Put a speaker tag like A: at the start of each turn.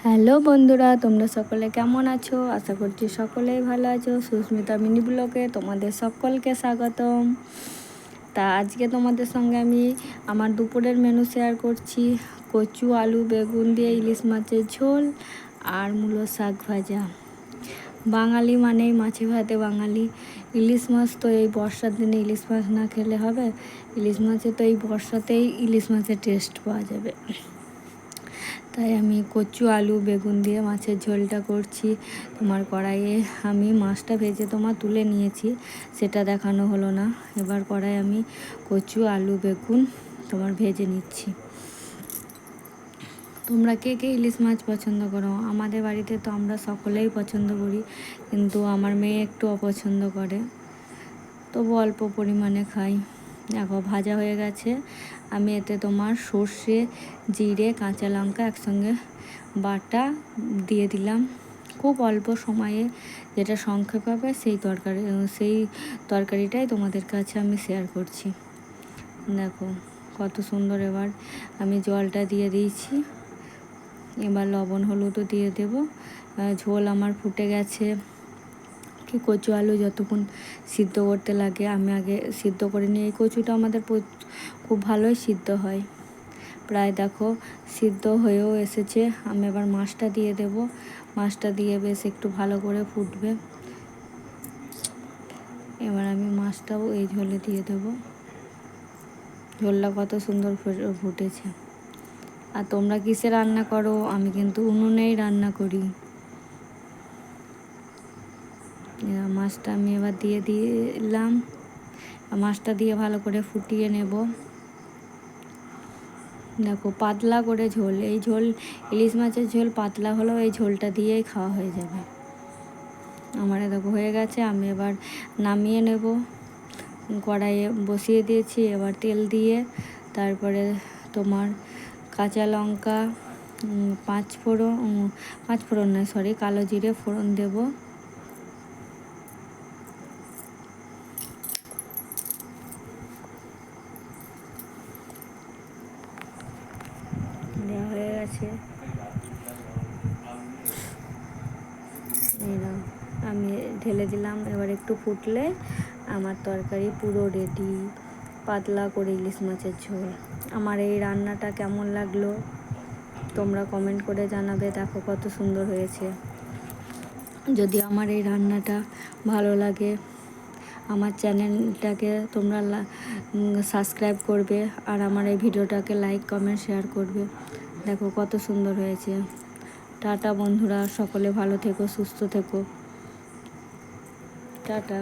A: Hello বন্ধুরা, তোমরা সকলে কেমন আছো? আশা করছি সকলেই ভালো আছো। সুস্মিতা মিনি ব্লগে তোমাদের সকলকে স্বাগতম। তা আজকে তোমাদের সঙ্গে আমি আমার দুপুরের মেনু শেয়ার করছি। কচু, আলু, বেগুন দিয়ে ইলিশ মাছের ঝোল আর মূলো শাক ভাজা। বাঙালি মানেই মাছে ভাতে বাঙালি। ইলিশ মাছ তো এই বর্ষার দিনে ইলিশ মাছ না খেলে হবে? ইলিশ মাছে তো এই বর্ষাতেই ইলিশ মাছের টেস্ট পাওয়া যাবে। তাই আমি কচু, আলু, বেগুন দিয়ে মাছের ঝোলটা করছি। তোমার কড়াইয়ে আমি মাছটা ভেজে তুলে নিয়েছি, সেটা দেখানো হলো না। এবার কড়াই আমি কচু, আলু, বেগুন ভেজে নিচ্ছি। তোমরা কে কে ইলিশ মাছ পছন্দ করো? আমাদের বাড়িতে তো আমরা সকলেই পছন্দ করি, কিন্তু আমার মেয়ে একটু অপছন্দ করে, তবু অল্প পরিমাণে খাই। দেখো ভাজা হয়ে গেছে। আমি এতে সর্ষে, জিরে, কাঁচা লঙ্কা একসঙ্গে বাটা দিয়ে দিলাম। খুব অল্প সময়ে যেটা সংক্ষেপ হবে সেই তরকারিটাই তোমাদের কাছে আমি শেয়ার করছি। দেখো কত সুন্দর। এবার আমি জলটা দিয়ে দিয়েছি। এবার লবণ হলুদও দিয়ে দেব। ঝোল আমার ফুটে গেছে। কচু আলু যতক্ষণ সিদ্ধ করতে লাগে আমি আগে সিদ্ধ করে নিই। এই কচুটা আমাদের খুব ভালোই সিদ্ধ হয়। প্রায় দেখো সিদ্ধ হয়েও এসেছে। আমি এবার মাছটা দিয়ে দেব। মাছটা দিয়ে বেশ একটু ভালো করে ফুটবে। এবার আমি মাছটাও এই ঝোলে দিয়ে দেব। ঝোলটা কত সুন্দর ফুটেছে। আর তোমরা কিসে রান্না করো? আমি কিন্তু উনুনেই রান্না করি। মাছটা আমি এবার দিয়ে দিলাম। মাছটা দিয়ে ভালো করে ফুটিয়ে নেব। দেখো পাতলা করে ঝোল। এই ঝোল ইলিশ মাছের ঝোল পাতলা হলেও এই ঝোলটা দিয়েই খাওয়া হয়ে যাবে। আমার দেখো হয়ে গেছে। আমি এবার নামিয়ে নেব। কড়াইয়ে বসিয়ে দিয়েছি। এবার তেল দিয়ে তারপরে কাঁচা লঙ্কা, পাঁচ ফোড়ন নয় সরি কালো জিরে ফোড়ন দেব। দেওয়া হয়ে গেছে। আমি ঢেলে দিলাম। এবার একটু ফুটলে আমার তরকারি পুরো রেডি। পাতলা করে ইলিশ মাছের ঝোল। আমার এই রান্নাটা কেমন লাগলো তোমরা কমেন্ট করে জানাবে। দেখো কত সুন্দর হয়েছে। যদি আমার এই রান্নাটা ভালো লাগে, আমার চ্যানেলটাকে তোমরা সাবস্ক্রাইব করবে আর আমার এই ভিডিওটাকে লাইক, কমেন্ট, শেয়ার করবে। দেখো কত সুন্দর হয়েছে। টাটা বন্ধুরা, সকলে ভালো থেকো, সুস্থ থেকো। টাটা।